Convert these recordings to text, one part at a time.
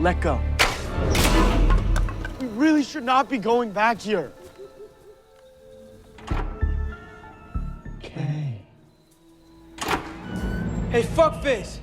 let go. We really should not be going back here. Okay. Hey, fuckface!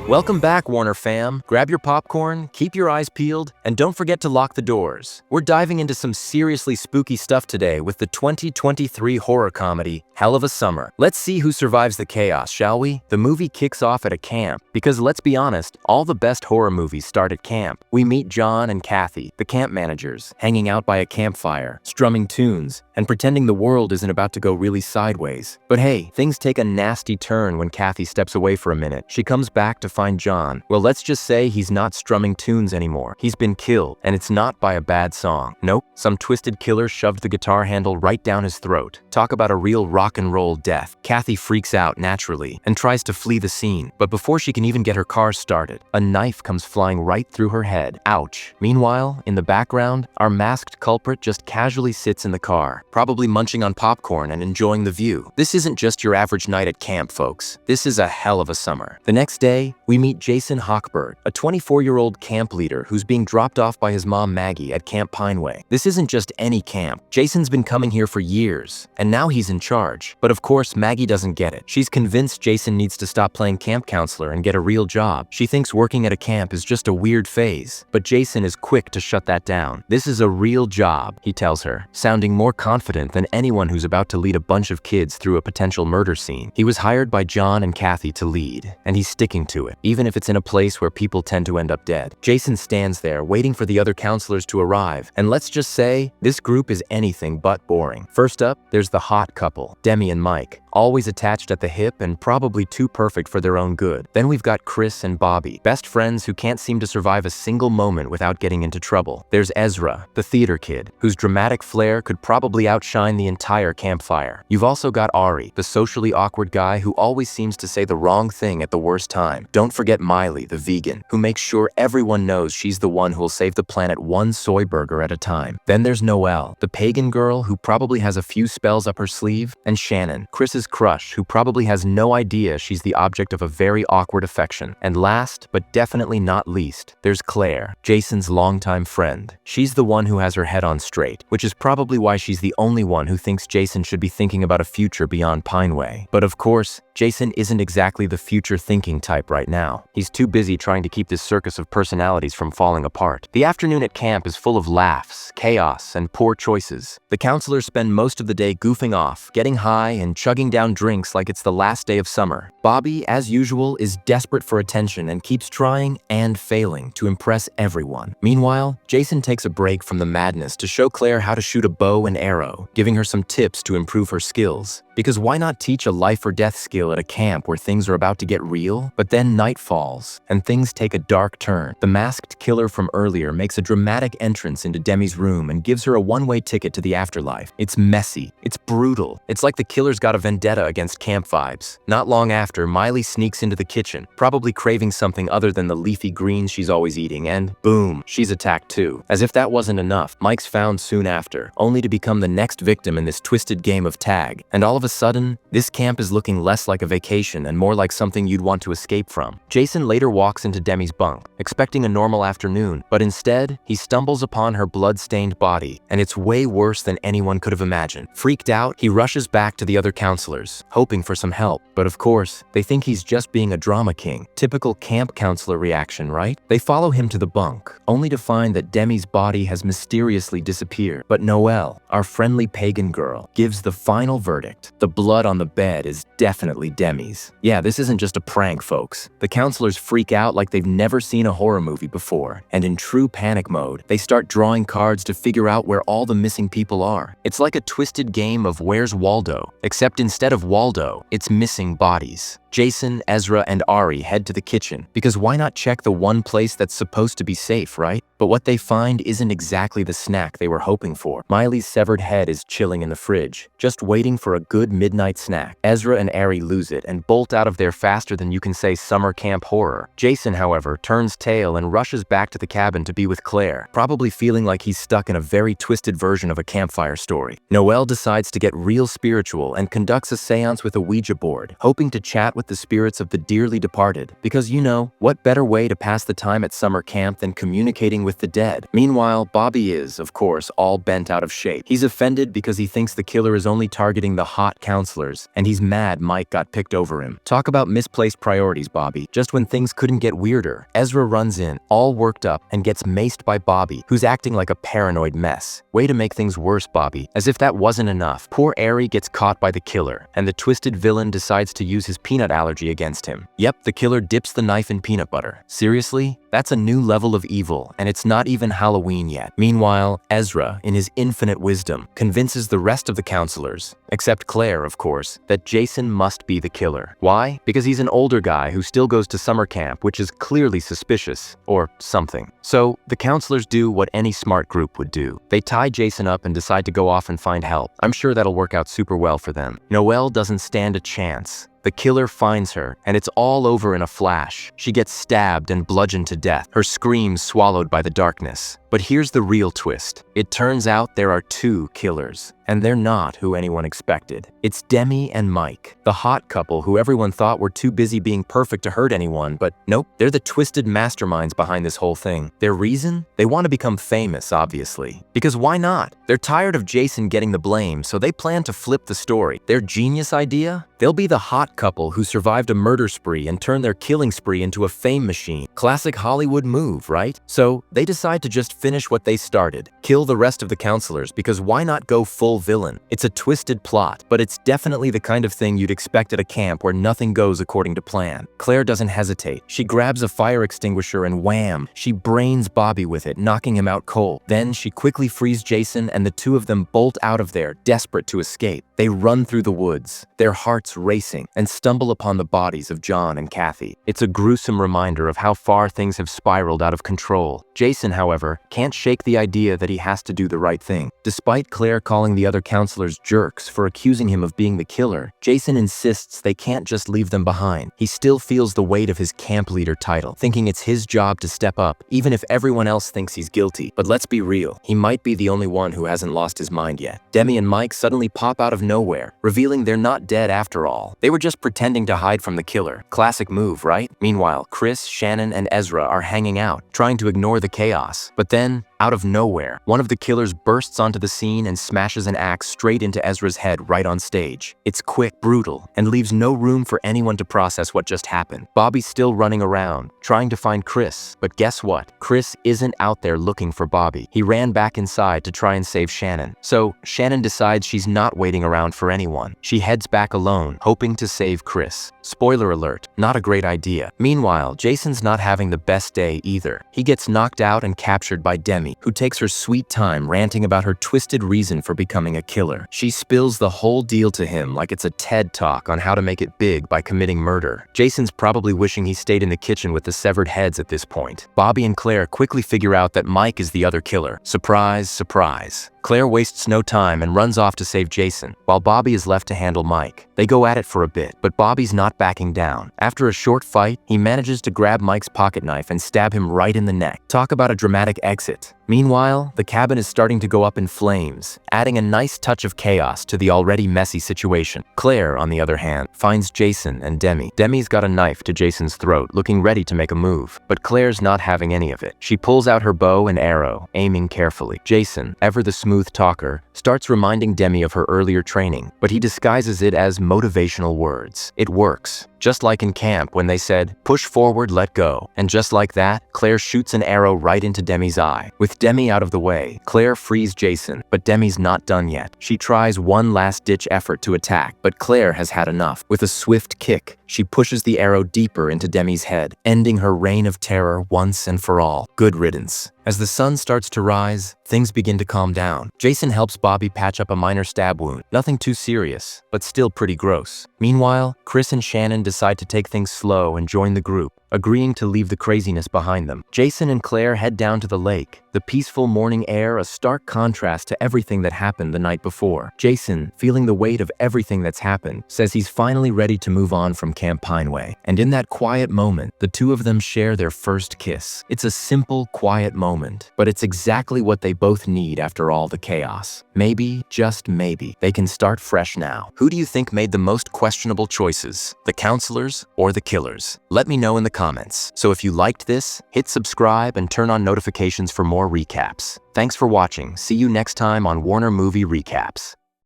Welcome back, Warner fam. Grab your popcorn, keep your eyes peeled, and don't forget to lock the doors. We're diving into some seriously spooky stuff today with the 2023 horror comedy, HellOfASummer. Let's see who survives the chaos, shall we? The movie kicks off at a camp, because let's be honest, all the best horror movies start at camp. We meet John and Kathy, the camp managers, hanging out by a campfire, strumming tunes, and pretending the world isn't about to go really sideways. But hey, things take a nasty turn when Kathy steps away for a minute. She comes back to find John. Well, let's just say he's not strumming tunes anymore. He's been killed, and it's not by a bad song. Nope, some twisted killer shoved the guitar handle right down his throat. Talk about a real rock and roll death. Kathy freaks out naturally and tries to flee the scene, but before she can even get her car started, a knife comes flying right through her head. Ouch. Meanwhile, in the background, our masked culprit just casually sits in the car, probably munching on popcorn and enjoying the view. This isn't just your average night at camp, folks. This is a hell of a summer. The next day, we meet Jason Hochberg, a 24-year-old camp leader who's being dropped off by his mom Maggie at Camp Pineway. This isn't just any camp. Jason's been coming here for years, and now he's in charge. But of course, Maggie doesn't get it. She's convinced Jason needs to stop playing camp counselor and get a real job. She thinks working at a camp is just a weird phase, but Jason is quick to shut that down. This is a real job, he tells her, sounding more confident than anyone who's about to lead a bunch of kids through a potential murder scene. He was hired by John and Kathy to lead, and he's sticking to it, even if it's in a place where people tend to end up dead. Jason stands there waiting for the other counselors to arrive, and let's just say, this group is anything but boring. First up, there's the hot couple, Demi and Mike, always attached at the hip and probably too perfect for their own good. Then we've got Chris and Bobby, best friends who can't seem to survive a single moment without getting into trouble. There's Ezra, the theater kid, whose dramatic flair could probably outshine the entire campfire. You've also got Ari, the socially awkward guy who always seems to say the wrong thing at the worst time. Don't forget Miley, the vegan, who makes sure everyone knows she's the one who'll save the planet one soy burger at a time. Then there's Noelle, the pagan girl who probably has a few spells up her sleeve, and Shannon, Chris's crush, who probably has no idea she's the object of a very awkward affection. And last, but definitely not least, there's Claire, Jason's longtime friend. She's the one who has her head on straight, which is probably why she's the only one who thinks Jason should be thinking about a future beyond Pineway. But of course, Jason isn't exactly the future-thinking type right now. He's too busy trying to keep this circus of personalities from falling apart. The afternoon at camp is full of laughs, chaos, and poor choices. The counselors spend most of the day goofing off, getting high, and chugging down drinks like it's the last day of summer. Bobby, as usual, is desperate for attention and keeps trying and failing to impress everyone. Meanwhile, Jason takes a break from the madness to show Claire how to shoot a bow and arrow, giving her some tips to improve her skills. Because why not teach a life or death skill at a camp where things are about to get real? But then night falls, and things take a dark turn. The masked killer from earlier makes a dramatic entrance into Demi's room and gives her a one-way ticket to the afterlife. It's messy. It's brutal. It's like the killer's got a vendetta against camp vibes. Not long after, Miley sneaks into the kitchen, probably craving something other than the leafy greens she's always eating, and boom, she's attacked too. As if that wasn't enough, Mike's found soon after, only to become the next victim in this twisted game of tag. And all of a sudden, this camp is looking less like a vacation and more like something you'd want to escape from. Jason later walks into Demi's bunk, expecting a normal afternoon, but instead, he stumbles upon her blood-stained body, and it's way worse than anyone could have imagined. Freaked out, he rushes back to the other counselors, hoping for some help. But of course, they think he's just being a drama king. Typical camp counselor reaction, right? They follow him to the bunk, only to find that Demi's body has mysteriously disappeared. But Noelle, our friendly pagan girl, gives the final verdict. The blood on the bed is definitely Demi's. Yeah, this isn't just a prank, folks. The counselors freak out like they've never seen a horror movie before, and in true panic mode, they start drawing cards to figure out where all the missing people are. It's like a twisted game of Where's Waldo, except instead of Waldo, it's missing bodies. Jason, Ezra, and Ari head to the kitchen, because why not check the one place that's supposed to be safe, right? But what they find isn't exactly the snack they were hoping for. Miley's severed head is chilling in the fridge, just waiting for a good midnight snack. Ezra and Ari lose it and bolt out of there faster than you can say summer camp horror. Jason, however, turns tail and rushes back to the cabin to be with Claire, probably feeling like he's stuck in a very twisted version of a campfire story. Noelle decides to get real spiritual and conducts a seance with a Ouija board, hoping to chat with the spirits of the dearly departed, because you know, what better way to pass the time at summer camp than communicating with the dead? Meanwhile, Bobby is, of course, all bent out of shape. He's offended because he thinks the killer is only targeting the hot counselors, and he's mad Mike got picked over him. Talk about misplaced priorities, Bobby. Just when things couldn't get weirder, Ezra runs in, all worked up, and gets maced by Bobby, who's acting like a paranoid mess. Way to make things worse, Bobby. As if that wasn't enough, poor Ari gets caught by the killer, and the twisted villain decides to use his peanut allergy against him. Yep, the killer dips the knife in peanut butter. Seriously? That's a new level of evil, and it's not even Halloween yet. Meanwhile, Ezra, in his infinite wisdom, convinces the rest of the counselors, except Claire, of course, that Jason must be the killer. Why? Because he's an older guy who still goes to summer camp, which is clearly suspicious, or something. So, the counselors do what any smart group would do. They tie Jason up and decide to go off and find help. I'm sure that'll work out super well for them. Noelle doesn't stand a chance. The killer finds her, and it's all over in a flash. She gets stabbed and bludgeoned to death, her screams swallowed by the darkness. But here's the real twist. It turns out there are two killers, and they're not who anyone expected. It's Demi and Mike, the hot couple who everyone thought were too busy being perfect to hurt anyone, but nope, they're the twisted masterminds behind this whole thing. Their reason? They want to become famous, obviously. Because why not? They're tired of Jason getting the blame, so they plan to flip the story. Their genius idea? They'll be the hot couple who survived a murder spree and turned their killing spree into a fame machine. Classic Hollywood move, right? So they decide to just finish what they started. Kill the rest of the counselors, because why not go full villain? It's a twisted plot, but it's definitely the kind of thing you'd expect at a camp where nothing goes according to plan. Claire doesn't hesitate. She grabs a fire extinguisher and wham! She brains Bobby with it, knocking him out cold. Then she quickly frees Jason and the two of them bolt out of there, desperate to escape. They run through the woods, their hearts racing, and stumble upon the bodies of John and Kathy. It's a gruesome reminder of how far things have spiraled out of control. Jason, however, can't shake the idea that he has to do the right thing. Despite Claire calling the other counselors jerks for accusing him of being the killer, Jason insists they can't just leave them behind. He still feels the weight of his camp leader title, thinking it's his job to step up, even if everyone else thinks he's guilty. But let's be real, he might be the only one who hasn't lost his mind yet. Demi and Mike suddenly pop out of nowhere, revealing they're not dead after all. They were just pretending to hide from the killer. Classic move, right? Meanwhile, Chris, Shannon, and Ezra are hanging out, trying to ignore the chaos. But then, out of nowhere, one of the killers bursts onto the scene and smashes an axe straight into Ezra's head right on stage. It's quick, brutal, and leaves no room for anyone to process what just happened. Bobby's still running around, trying to find Chris, but guess what? Chris isn't out there looking for Bobby. He ran back inside to try and save Shannon. So, Shannon decides she's not waiting around for anyone. She heads back alone, hoping to save Chris. Spoiler alert, not a great idea. Meanwhile, Jason's not having the best day either. He gets knocked out and captured by Demi, who takes her sweet time ranting about her twisted reason for becoming a killer. She spills the whole deal to him like it's a TED talk on how to make it big by committing murder. Jason's probably wishing he stayed in the kitchen with the severed heads at this point. Bobby and Claire quickly figure out that Mike is the other killer. Surprise, surprise. Claire wastes no time and runs off to save Jason, while Bobby is left to handle Mike. They go at it for a bit, but Bobby's not backing down. After a short fight, he manages to grab Mike's pocket knife and stab him right in the neck. Talk about a dramatic exit. Meanwhile, the cabin is starting to go up in flames, adding a nice touch of chaos to the already messy situation. Claire, on the other hand, finds Jason and Demi. Demi's got a knife to Jason's throat, looking ready to make a move, but Claire's not having any of it. She pulls out her bow and arrow, aiming carefully. Jason, ever the smooth talker, starts reminding Demi of her earlier training, but he disguises it as motivational words. It works. Just like in camp when they said, "Push forward, let go." And just like that, Claire shoots an arrow right into Demi's eye. With Demi out of the way, Claire frees Jason, but Demi's not done yet. She tries one last-ditch effort to attack, but Claire has had enough. With a swift kick, she pushes the arrow deeper into Demi's head, ending her reign of terror once and for all. Good riddance. As the sun starts to rise, things begin to calm down. Jason helps Bobby patch up a minor stab wound. Nothing too serious, but still pretty gross. Meanwhile, Chris and Shannon decide to take things slow and join the group. agreeing to leave the craziness behind them. Jason and Claire head down to the lake, the peaceful morning air a stark contrast to everything that happened the night before. Jason, feeling the weight of everything that's happened, says he's finally ready to move on from Camp Pineway. And in that quiet moment, the two of them share their first kiss. It's a simple, quiet moment, but it's exactly what they both need after all the chaos. Maybe, just maybe, they can start fresh now. Who do you think made the most questionable choices? The counselors or the killers? Let me know in the comments. So if you liked this, hit subscribe and turn on notifications for more recaps. Thanks for watching. See you next time on Warner Movie Recaps.